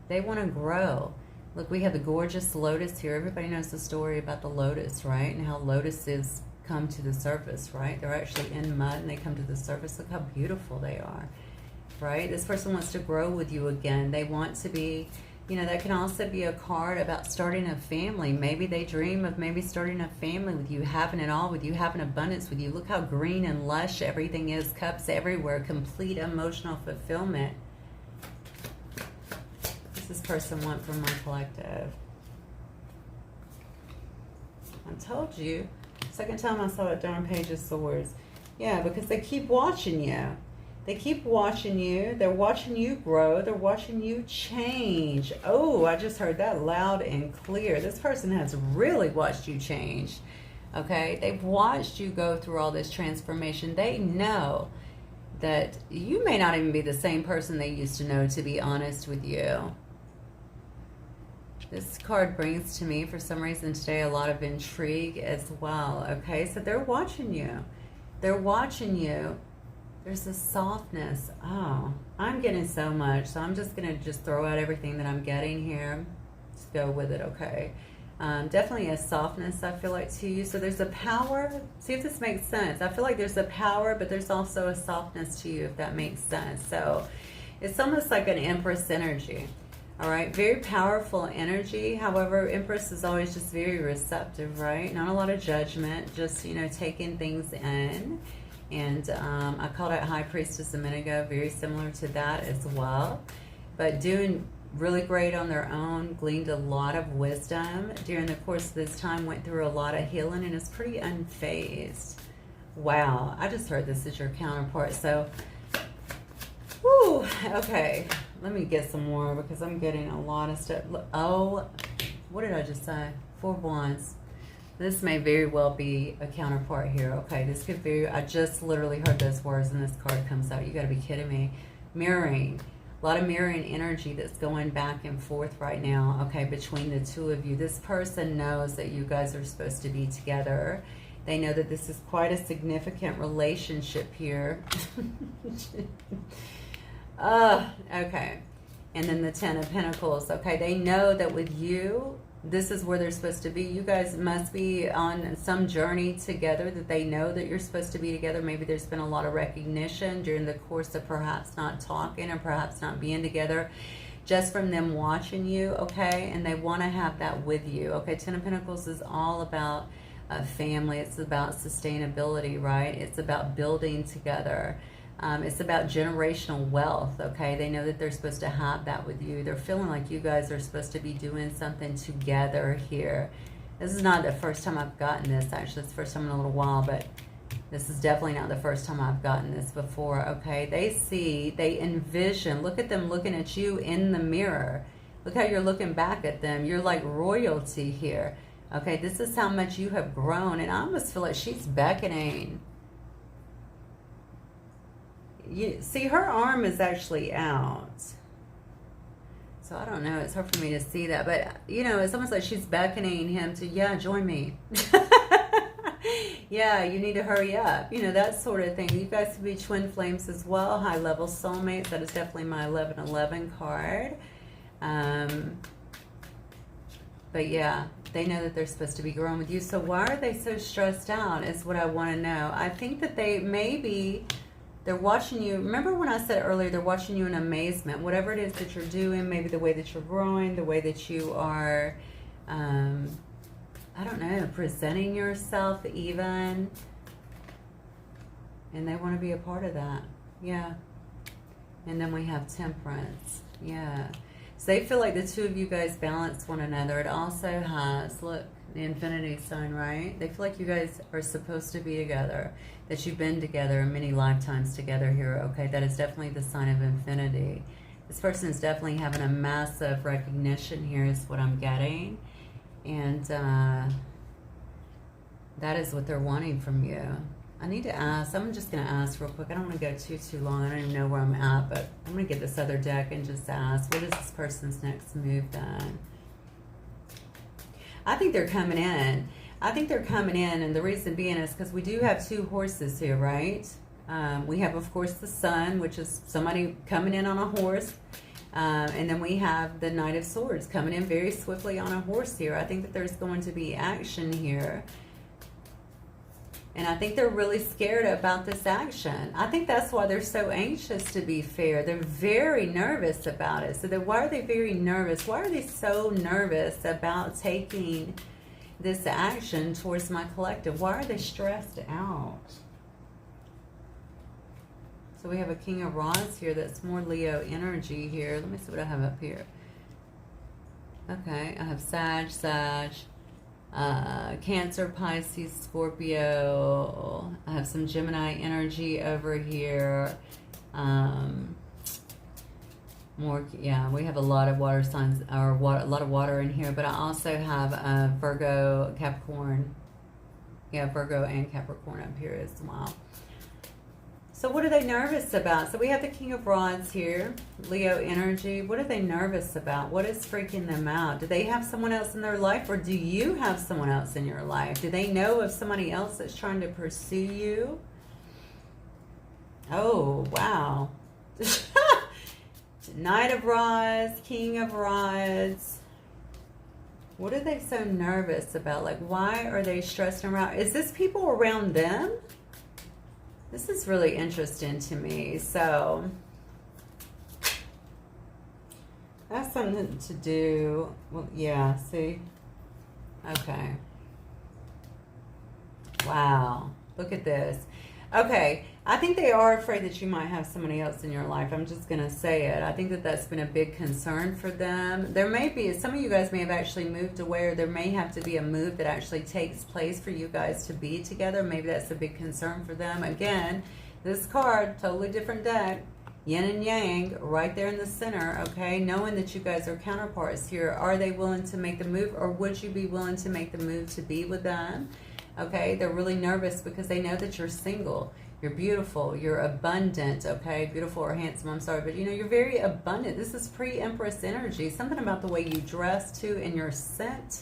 Speaker 1: They want to grow. Look, we have the gorgeous lotus here. Everybody knows the story about the lotus, right? And how lotuses come to the surface, right? They're actually in mud and they come to the surface. Look how beautiful they are, right? This person wants to grow with you again. They want to be, you know, that can also be a card about starting a family. Maybe they dream of maybe starting a family with you, having it all with you, having abundance with you. Look how green and lush everything is, cups everywhere, complete emotional fulfillment. What does this person want from my collective? I told you. Second time I saw a darn Page of Swords. Yeah, because they keep watching you. They keep watching you. They're watching you grow. They're watching you change. Oh, I just heard that loud and clear. This person has really watched you change. Okay? They've watched you go through all this transformation. They know that you may not even be the same person they used to know, to be honest with you. This card brings to me, for some reason today, a lot of intrigue as well. Okay? So they're watching you. They're watching you. There's a softness. Oh, I'm getting so much. So I'm just going to just throw out everything that I'm getting here. Just go with it, okay? Definitely a softness, I feel like, to you. So there's a power. See if this makes sense. I feel like there's a power, but there's also a softness to you, if that makes sense. So it's almost like an Empress energy. All right, very powerful energy. However, Empress is always just very receptive, right? Not a lot of judgment, just, you know, taking things in. And I called out High Priestess a minute ago, very similar to that as well. But doing really great on their own, gleaned a lot of wisdom during the course of this time, went through a lot of healing, and is pretty unfazed. Wow, I just heard this is your counterpart. So, whoo, okay. Let me get some more because I'm getting a lot of stuff. Oh, what did I just say? 4 of Wands. This may very well be a counterpart here. Okay, this could be, I just literally heard those words and this card comes out. You got to be kidding me. Mirroring. A lot of mirroring energy that's going back and forth right now, okay, between the two of you. This person knows that you guys are supposed to be together. They know that this is quite a significant relationship here. Okay. And then the 10 of Pentacles. Okay, they know that with you, this is where they're supposed to be. You guys must be on some journey together, that they know that you're supposed to be together. Maybe there's been a lot of recognition during the course of perhaps not talking or perhaps not being together, just from them watching you, okay? And they want to have that with you, okay? 10 of Pentacles is all about family. It's about sustainability, right? It's about building together. It's about generational wealth, okay? They know that they're supposed to have that with you. They're feeling like you guys are supposed to be doing something together here. This is not the first time I've gotten this, actually. It's the first time in a little while, but this is definitely not the first time I've gotten this before, okay? They see, they envision, look at them looking at you in the mirror. Look how you're looking back at them. You're like royalty here, okay? This is how much you have grown, and I almost feel like she's beckoning. You see, her arm is actually out. So I don't know. It's hard for me to see that. But, you know, it's almost like she's beckoning him to, yeah, join me. Yeah, you need to hurry up. You know, that sort of thing. You guys could be twin flames as well. High-level soulmates. That is definitely my 1111 card. But, yeah, they know that they're supposed to be growing with you. So why are they so stressed out is what I want to know. I think that they maybe... They're watching you. Remember when I said earlier, they're watching you in amazement. Whatever it is that you're doing, maybe the way that you're growing, the way that you are, I don't know, presenting yourself even. And they want to be a part of that. Yeah. And then we have Temperance. Yeah. So they feel like the two of you guys balance one another. It also has, look, the infinity sign, right? They feel like you guys are supposed to be together, that you've been together many lifetimes together here, okay? That is definitely the sign of infinity. This person is definitely having a massive recognition here is what I'm getting. And that is what they're wanting from you. I need to ask. I'm just going to ask real quick. I don't want to go too long. I don't even know where I'm at, but I'm going to get this other deck and just ask, what is this person's next move then? I think they're coming in. I think they're coming in, and the reason being is because we do have 2 horses here, right? We have, of course, the Sun, which is somebody coming in on a horse. And then we have the Knight of Swords coming in very swiftly on a horse here. I think that there's going to be action here. And I think they're really scared about this action. I think that's why they're so anxious, to be fair. They're very nervous about it. So then why are they very nervous? Why are they so nervous about taking this action towards my collective? Why are they stressed out? So we have a King of Rods here. That's more Leo energy here. Let me see what I have up here. Okay, I have Sag, Cancer, Pisces, Scorpio. I have some Gemini energy over here. More, yeah, we have a lot of water signs, or a lot of water in here. But I also have Virgo, Capricorn. Yeah, Virgo and Capricorn up here as well. So what are they nervous about? So we have the King of Rods here, Leo energy. What are they nervous about? What is freaking them out? Do they have someone else in their life, or do you have someone else in your life? Do they know of somebody else that's trying to pursue you? Oh, wow. Knight of Rods, King of Rods. What are they so nervous about? Like, why are they stressing around? Is this people around them? This is really interesting to me. So that's something to do. Well, yeah, see? Okay. Wow. Look at this. Okay. I think they are afraid that you might have somebody else in your life. I'm just going to say it. I think that that's been a big concern for them. There may be, some of you guys may have actually moved away, or there may have to be a move that actually takes place for you guys to be together. Maybe that's a big concern for them. Again, this card, totally different deck. Yin and Yang, right there in the center, okay? Knowing that you guys are counterparts here. Are they willing to make the move, or would you be willing to make the move to be with them? Okay, they're really nervous because they know that you're single. You're beautiful. You're abundant, okay? Beautiful or handsome, I'm sorry. But, you know, you're very abundant. This is pre-Empress energy. Something about the way you dress, too, and your scent.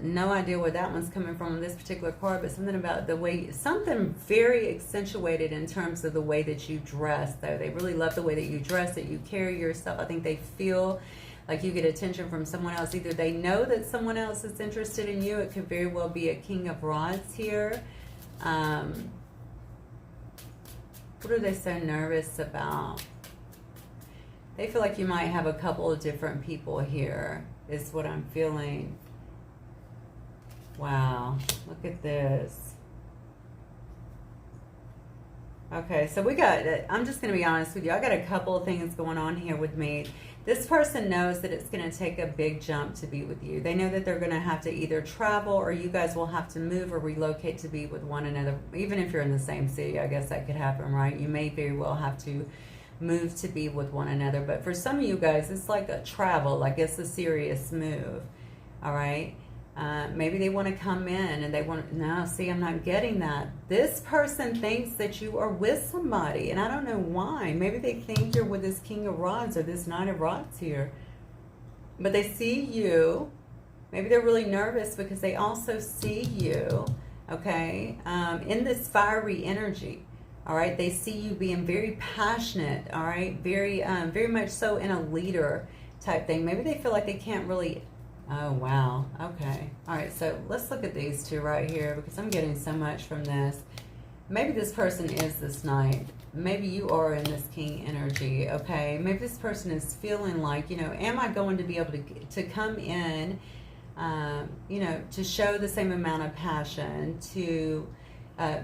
Speaker 1: No idea where that one's coming from in this particular card, but something about the way, something very accentuated in terms of the way that you dress, though. They really love the way that you dress, that you carry yourself. I think they feel like you get attention from someone else. Either they know that someone else is interested in you. It could very well be a King of Rods here. What are they so nervous about? They feel like you might have a couple of different people here, is what I'm feeling. Wow, look at this. Okay, so we got, I'm just going to be honest with you. I got a couple of things going on here with me. This person knows that it's going to take a big jump to be with you. They know that they're going to have to either travel, or you guys will have to move or relocate to be with one another. Even if you're in the same city, I guess that could happen, right? You may very well have to move to be with one another. But for some of you guys, it's like a travel, like it's a serious move, all right? Maybe they want to come in and they want, no, see, I'm not getting that. This person thinks that you are with somebody, and I don't know why. Maybe they think you're with this King of Rods or this Knight of Rods here. But they see you. Maybe they're really nervous because they also see you, okay, in this fiery energy. All right, they see you being very passionate, all right, very much so in a leader type thing. Maybe they feel like they can't really. Oh, wow. Okay. All right. So let's look at these two right here, because I'm getting so much from this. Maybe this person is this Knight. Maybe you are in this King energy. Okay. Maybe this person is feeling like, you know, am I going to be able to come in, you know, to show the same amount of passion, to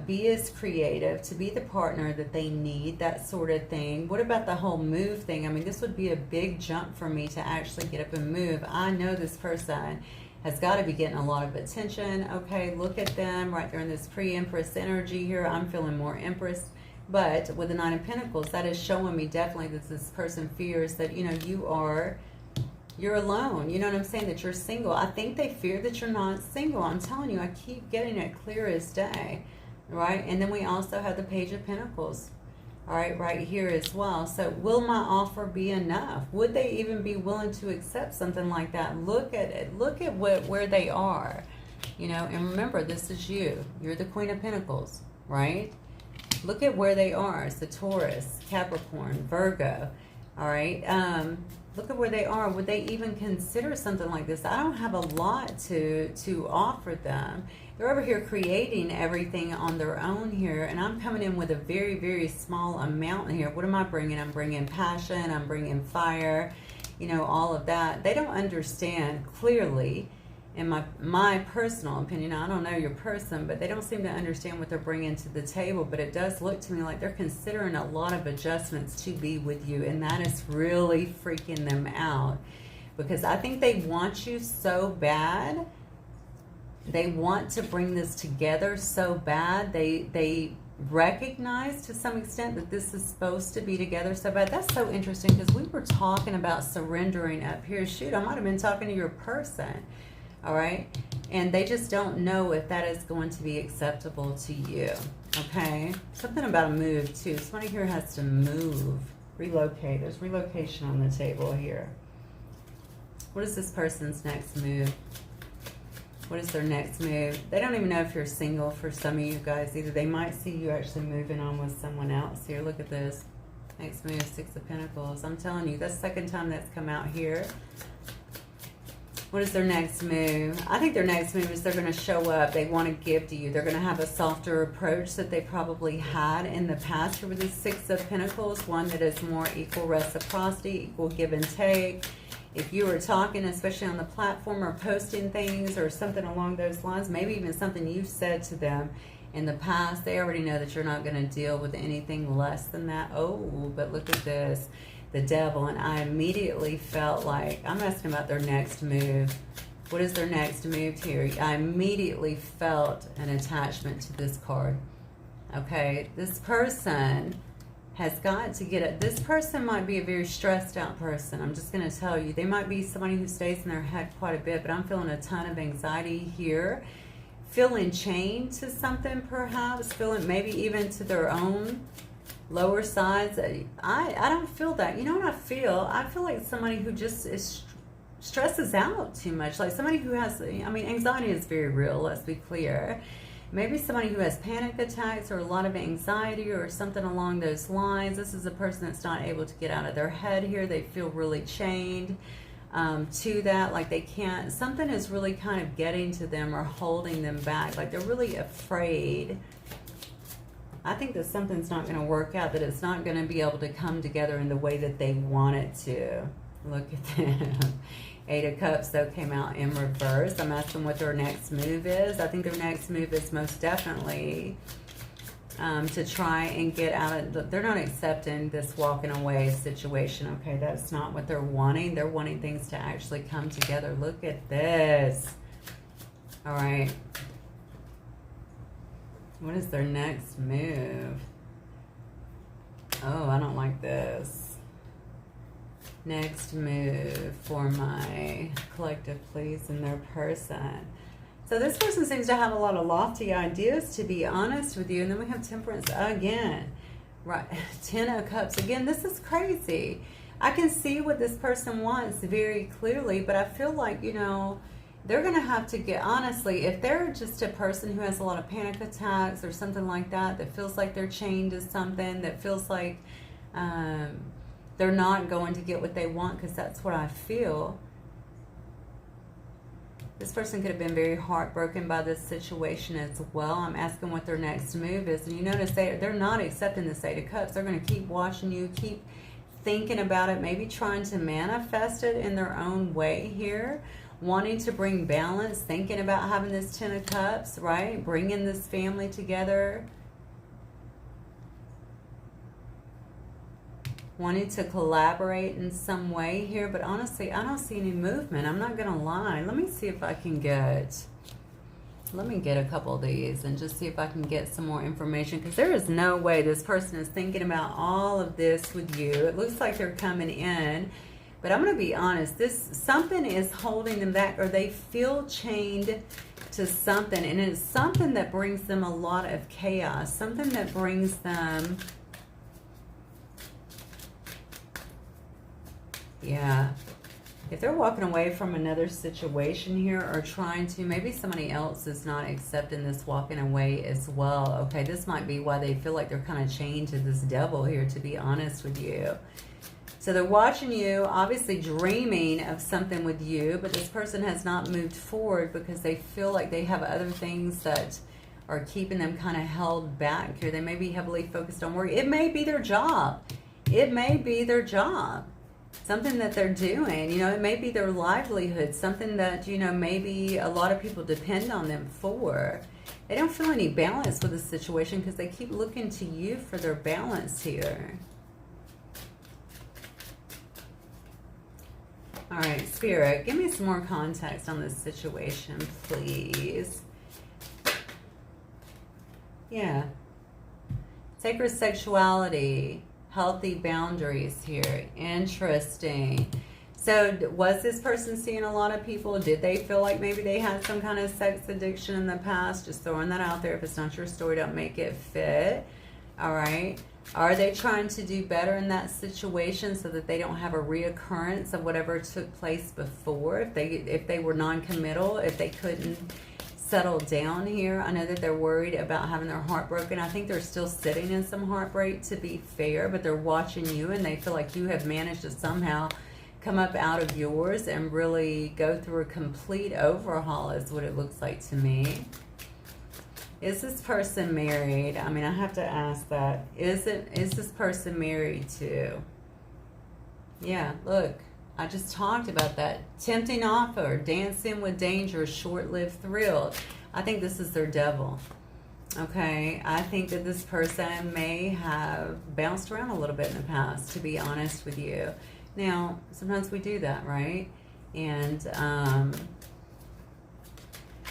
Speaker 1: be as creative, to be the partner that they need, that sort of thing. What about the whole move thing? I mean, this would be a big jump for me to actually get up and move. I know this person has got to be getting a lot of attention. Okay, look at them right there in this pre-Empress energy here. I'm feeling more Empress. But with the Nine of Pentacles, that is showing me definitely that this person fears that, you know, you're alone. You know what I'm saying? That you're single. I think they fear that you're not single. I'm telling you, I keep getting it clear as day. Right? And then we also have the Page of Pentacles. All right, right here as well. So will my offer be enough? Would they even be willing to accept something like that? Look at it. Look at where they are. You know, and remember, this is you. You're the Queen of Pentacles, right? Look at where they are. It's the Taurus, Capricorn, Virgo. All right. Look at where they are. Would they even consider something like this? I don't have a lot to offer them. They're over here creating everything on their own here, and I'm coming in with a very, very small amount here. What am I bringing? I'm bringing passion. I'm bringing fire. You know, all of that. They don't understand clearly, in my personal opinion. I don't know your person, but they don't seem to understand what they're bringing to the table. But it does look to me like they're considering a lot of adjustments to be with you, and that is really freaking them out, because I think they want you so bad. They want to bring this together so bad. They recognize to some extent that this is supposed to be together so bad. That's so interesting, because we were talking about surrendering up here. Shoot, I might have been talking to your person. All right, and they just don't know if that is going to be acceptable to you. Okay, something about a move too. Somebody here has to move, relocate. There's relocation on the table here. What is this person's next move? What is their next move? They don't even know if you're single for some of you guys either. They might see you actually moving on with someone else here. Look at this. Next move, Six of Pentacles. I'm telling you, that's the second time that's come out here. What is their next move? I think their next move is they're going to show up. They want to give to you. They're going to have a softer approach that they probably had in the past here with this Six of Pentacles. One that is more equal reciprocity, equal give and take. If you were talking, especially on the platform or posting things or something along those lines, maybe even something you've said to them in the past, they already know that you're not going to deal with anything less than that. Oh, but look at this. The Devil, and I immediately felt like, I'm asking about their next move. What is their next move here? I immediately felt an attachment to this card. Okay, this person has got to get it. This person might be a very stressed out person. I'm just going to tell you. They might be somebody who stays in their head quite a bit, but I'm feeling a ton of anxiety here. Feeling chained to something perhaps. Feeling maybe even to their own lower sides. I don't feel that. You know what I feel? I feel like somebody who just stresses out too much. Like somebody who has, I mean, anxiety is very real, let's be clear. Maybe somebody who has panic attacks or a lot of anxiety or something along those lines. This is a person that's not able to get out of their head here. They feel really chained to that. Like they can't, something is really kind of getting to them or holding them back. Like they're really afraid. I think that something's not going to work out, that it's not going to be able to come together in the way that they want it to. Look at them. Eight of Cups, though, came out in reverse. I'm asking what their next move is. I think their next move is most definitely to try and get out of... They're not accepting this walking away situation, okay? That's not what they're wanting. They're wanting things to actually come together. Look at this. All right. What is their next move? Oh, I don't like this. Next move for my collective, please, and their person. So this person seems to have a lot of lofty ideas, to be honest with you. And then we have Temperance again. Right, Ten of Cups. Again, this is crazy. I can see what this person wants very clearly, but I feel like, you know, they're going to have to get, honestly, if they're just a person who has a lot of panic attacks or something like that, that feels like they're chained to something, that feels like they're not going to get what they want, because that's what I feel. This person could have been very heartbroken by this situation as well. I'm asking what their next move is. And you notice they're not accepting this Eight of Cups. They're going to keep watching you, keep thinking about it, maybe trying to manifest it in their own way here. Wanting to bring balance, thinking about having this Ten of Cups, right? Bringing this family together. Wanting to collaborate in some way here. But honestly, I don't see any movement. I'm not going to lie. Let me see if I can get... Let me get a couple of these and just see if I can get some more information. Because there is no way this person is thinking about all of this with you. It looks like they're coming in. But I'm going to be honest, something is holding them back, or they feel chained to something. And it's something that brings them a lot of chaos. Something that brings them... Yeah. If they're walking away from another situation here or trying to, maybe somebody else is not accepting this walking away as well. Okay, this might be why they feel like they're kind of chained to this Devil here, to be honest with you. So they're watching you, obviously dreaming of something with you, but this person has not moved forward because they feel like they have other things that are keeping them kind of held back here. They may be heavily focused on work. It may be their job. It may be their job. Something that they're doing. You know, it may be their livelihood. Something that, you know, maybe a lot of people depend on them for. They don't feel any balance with the situation because they keep looking to you for their balance here. All right, Spirit, give me some more context on this situation, please. Yeah. Sacred sexuality, healthy boundaries here. Interesting. So was this person seeing a lot of people? Did they feel like maybe they had some kind of sex addiction in the past? Just throwing that out there. If it's not your story, don't make it fit. All right. Are they trying to do better in that situation so that they don't have a reoccurrence of whatever took place before? If they were non-committal, if they couldn't settle down here. I know that they're worried about having their heart broken. I think they're still sitting in some heartbreak, to be fair, but they're watching you and they feel like you have managed to somehow come up out of yours and really go through a complete overhaul is what it looks like to me. Is this person married? I mean, I have to ask that. Is this person married to? Yeah, look. I just talked about that. Tempting offer, dancing with danger, short-lived thrill. I think this is their devil. Okay? I think that this person may have bounced around a little bit in the past, to be honest with you. Now, sometimes we do that, right? And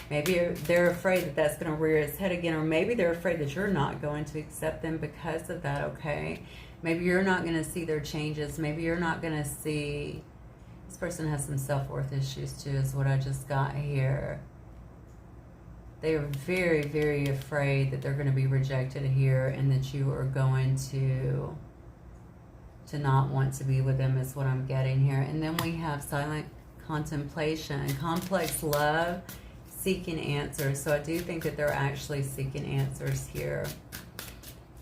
Speaker 1: maybe they're afraid that that's going to rear its head again, or maybe they're afraid that you're not going to accept them because of that, okay? Maybe you're not going to see their changes. Maybe you're not going to see... This person has some self-worth issues too, is what I just got here. They are very, very afraid that they're going to be rejected here and that you are going to not want to be with them is what I'm getting here. And then we have silent contemplation, complex love, seeking answers. So I do think that they're actually seeking answers here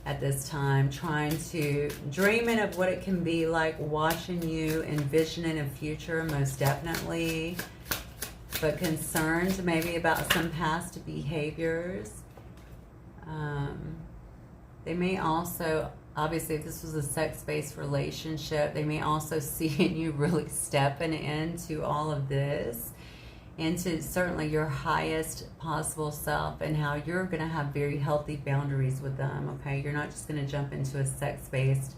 Speaker 1: at this time, trying to dreaming of what it can be like, watching you, envisioning a future, most definitely, but concerned maybe about some past behaviors. They may also, obviously, if this was a sex-based relationship, they may also see you really stepping into all of this, into certainly your highest possible self, and how you're going to have very healthy boundaries with them, okay? You're not just going to jump into a sex-based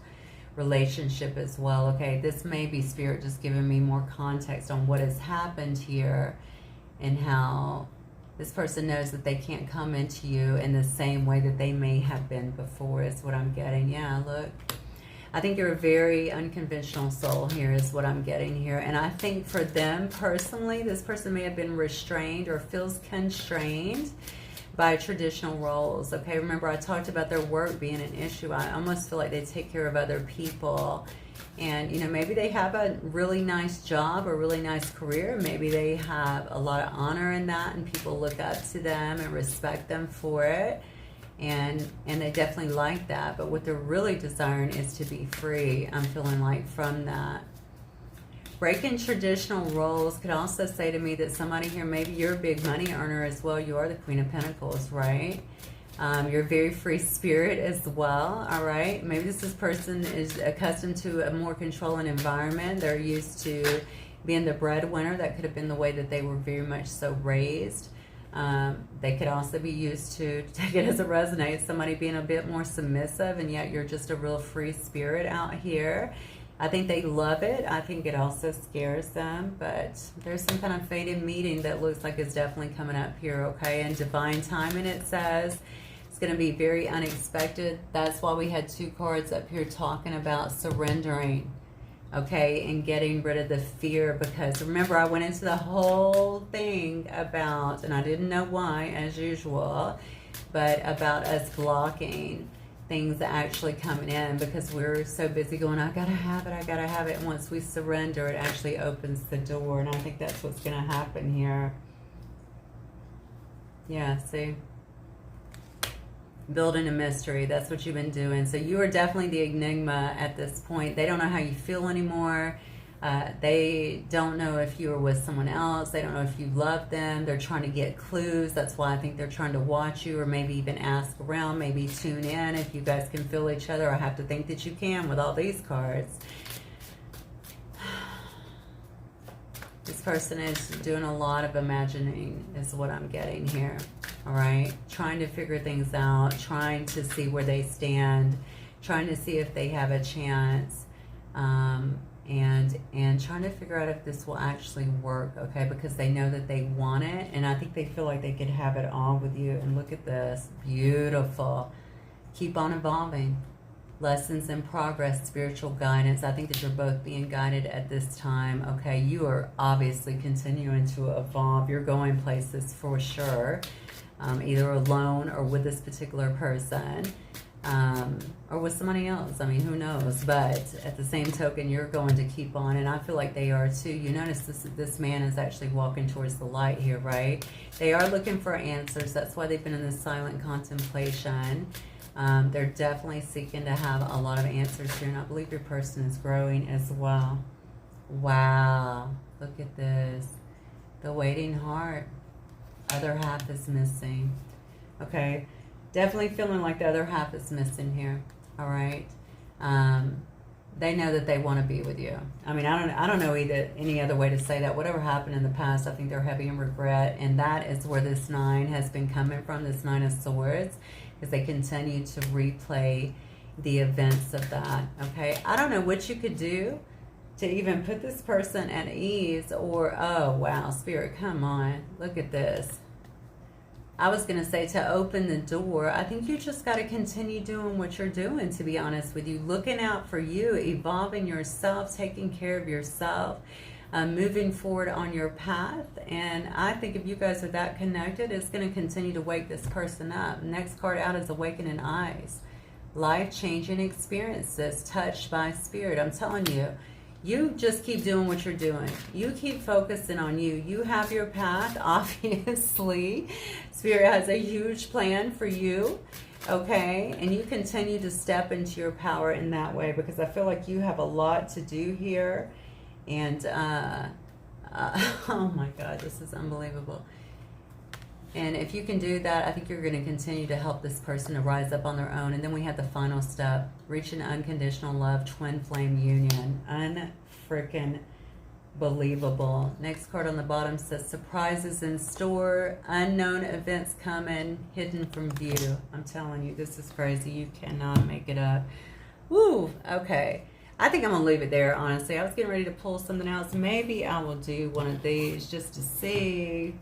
Speaker 1: relationship as well, okay? This may be Spirit just giving me more context on what has happened here and how this person knows that they can't come into you in the same way that they may have been before is what I'm getting. Yeah, look. I think you're a very unconventional soul here is what I'm getting here. And I think for them personally, this person may have been restrained or feels constrained by traditional roles. Okay, remember I talked about their work being an issue. I almost feel like they take care of other people. And, you know, maybe they have a really nice job, a really nice career. Maybe they have a lot of honor in that and people look up to them and respect them for it. And they definitely like that, but what they're really desiring is to be free. I'm feeling like from that. Breaking traditional roles could also say to me that somebody here, maybe you're a big money earner as well. You are the Queen of Pentacles, right? You're a very free spirit as well, all right? Maybe this person is accustomed to a more controlling environment. They're used to being the breadwinner. That could have been the way that they were very much so raised. They could also be used to, take it as it resonates, somebody being a bit more submissive, and yet you're just a real free spirit out here. I think they love it. I think it also scares them, but there's some kind of fated meeting that looks like it's definitely coming up here, okay? And divine timing, it says. It's going to be very unexpected. That's why we had two cards up here talking about surrendering, okay, and getting rid of the fear, because remember I went into the whole thing about, and I didn't know why as usual, but about us blocking things actually coming in because we're so busy going, I gotta have it, and once we surrender it actually opens the door, and I think that's what's going to happen here. Yeah, see? Building a mystery. That's what you've been doing. So you are definitely the enigma at this point. They don't know how you feel anymore. They don't know if you were with someone else. They don't know if you love them. They're trying to get clues. That's why I think they're trying to watch you, or maybe even ask around, maybe tune in if you guys can feel each other. I have to think that you can with all these cards. This person is doing a lot of imagining is what I'm getting here. All right. Trying to figure things out, trying to see where they stand, trying to see if they have a chance. And trying to figure out if this will actually work, okay? Because they know that they want it, and I think they feel like they could have it all with you. And look at this. Beautiful. Keep on evolving. Lessons in progress, spiritual guidance. I think that you're both being guided at this time, okay? You are obviously continuing to evolve. You're going places for sure, either alone or with this particular person. Or with somebody else. I mean, who knows? But at the same token, you're going to keep on, and I feel like they are too. You notice this man is actually walking towards the light here, right? They are looking for answers. That's why they've been in this silent contemplation. They're definitely seeking to have a lot of answers here, and I believe your person is growing as well. Wow. Look at this. The waiting heart. Other half is missing. Okay. Definitely feeling like the other half is missing here. All right. They know that they want to be with you. I mean, I don't know any other way to say that. Whatever happened in the past, I think they're heavy in regret, and that is where this 9 has been coming from. This 9 of Swords, because they continue to replay the events of that. Okay. I don't know what you could do to even put this person at ease, or oh wow, Spirit, come on, look at this. I was going to say to open the door. I think you just got to continue doing what you're doing, to be honest with you. Looking out for you, evolving yourself, taking care of yourself, moving forward on your path. And I think if you guys are that connected, it's going to continue to wake this person up. Next card out is Awakening Eyes. Life-changing experiences, touched by Spirit. I'm telling you. You just keep doing what you're doing. You keep focusing on you. You have your path, obviously. Spirit has a huge plan for you, okay? And you continue to step into your power in that way, because I feel like you have a lot to do here. And, oh my God, this is unbelievable. And if you can do that, I think you're going to continue to help this person to rise up on their own. And then we have the final step, reaching unconditional love, twin flame union. Unfreaking believable. Next card on the bottom says surprises in store, unknown events coming, hidden from view. I'm telling you, this is crazy. You cannot make it up. Woo, okay. I think I'm going to leave it there, honestly. I was getting ready to pull something else. Maybe I will do one of these just to see.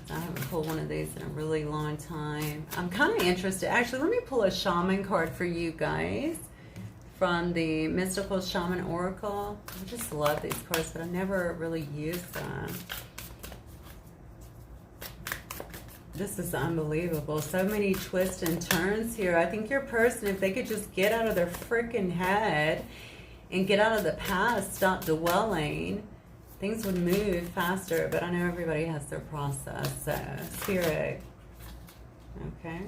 Speaker 1: I haven't pulled one of these in a really long time. I'm kind of interested. Actually, let me pull a shaman card for you guys from the Mystical Shaman Oracle. I just love these cards, but I never really used them. This is unbelievable. So many twists and turns here. I think your person, if they could just get out of their freaking head and get out of the past, stop dwelling, things would move faster. But I know everybody has their process. So, Spirit. Okay.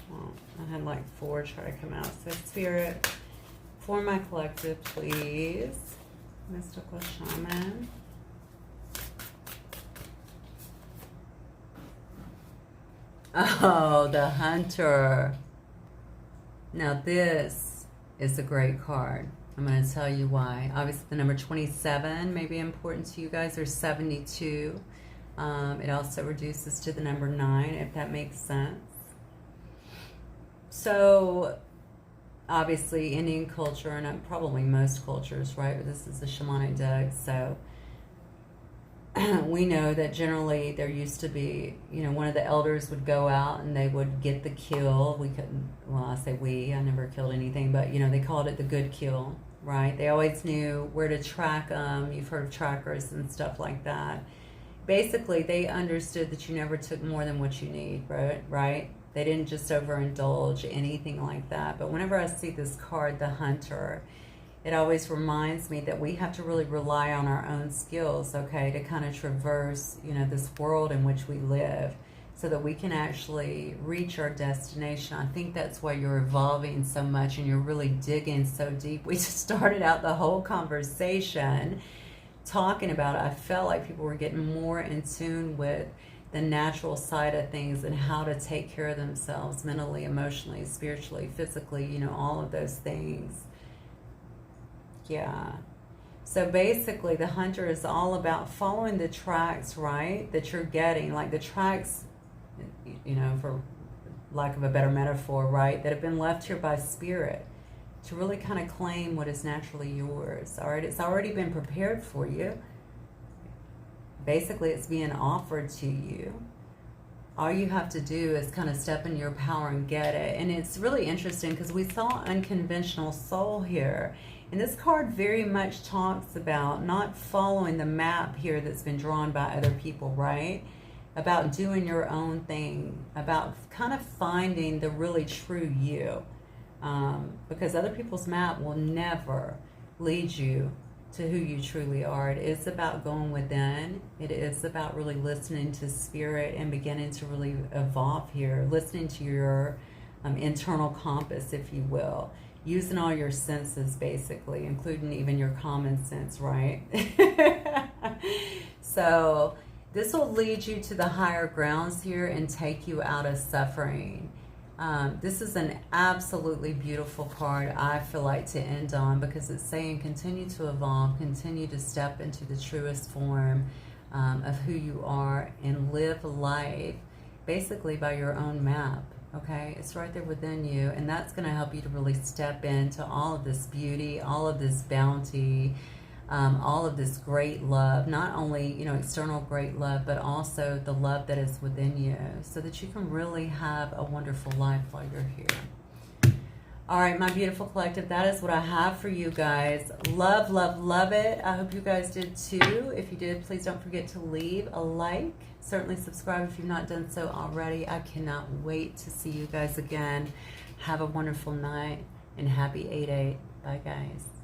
Speaker 1: Well, I had like 4 try to come out. So, Spirit, for my collective, please. Mystical Shaman. Oh, the Hunter. Now, this is a great card. I'm going to tell you why. Obviously, the number 27 may be important to you guys, or 72. It also reduces to the number 9, if that makes sense. So, obviously, Indian culture, and probably most cultures, right? But this is the shamanic deck, so we know that generally there used to be, you know, one of the elders would go out and they would get the kill. We couldn't, well, I say we, I never killed anything, but, you know, they called it the good kill, right? They always knew where to track them. You've heard of trackers and stuff like that. Basically, they understood that you never took more than what you need, right? They didn't just overindulge, anything like that. But whenever I see this card, the Hunter, it always reminds me that we have to really rely on our own skills, okay, to kind of traverse, you know, this world in which we live. so that we can actually reach our destination. I think that's why you're evolving so much and you're really digging so deep. We just started out the whole conversation talking about it. I felt like people were getting more in tune with the natural side of things and how to take care of themselves mentally, emotionally, spiritually, physically, you know, all of those things. Yeah. So basically, the hunter is all about following the tracks, right, that you're getting, like the tracks, you know, for lack of a better metaphor, right, that have been left here by spirit, to really kind of claim what is naturally yours. All right, it's already been prepared for you. Basically, it's being offered to you. All you have to do is kind of step in your power and get it. And it's really interesting because we saw unconventional soul here. And this card very much talks about not following the map here that's been drawn by other people, right? About doing your own thing, about kind of finding the really true you. Because other people's map will never lead you to who you truly are. It is about going within. It is about really listening to spirit and beginning to really evolve here, listening to your internal compass, if you will, using all your senses basically, including even your common sense, right? So this will lead you to the higher grounds here and take you out of suffering. This is an absolutely beautiful card, I feel like, to end on, because it's saying continue to evolve, continue to step into the truest form of who you are and live life basically by your own map. Okay, it's right there within you, and that's going to help you to really step into all of this beauty, all of this bounty, all of this great love, not only, you know, external great love, but also the love that is within you, so that you can really have a wonderful life while you're here. All right, my beautiful collective, that is what I have for you guys. Love, love, love it. I hope you guys did too. If you did, please don't forget to leave a like. Certainly subscribe if you've not done so already. I cannot wait to see you guys again. Have a wonderful night and happy 8/8. Bye, guys.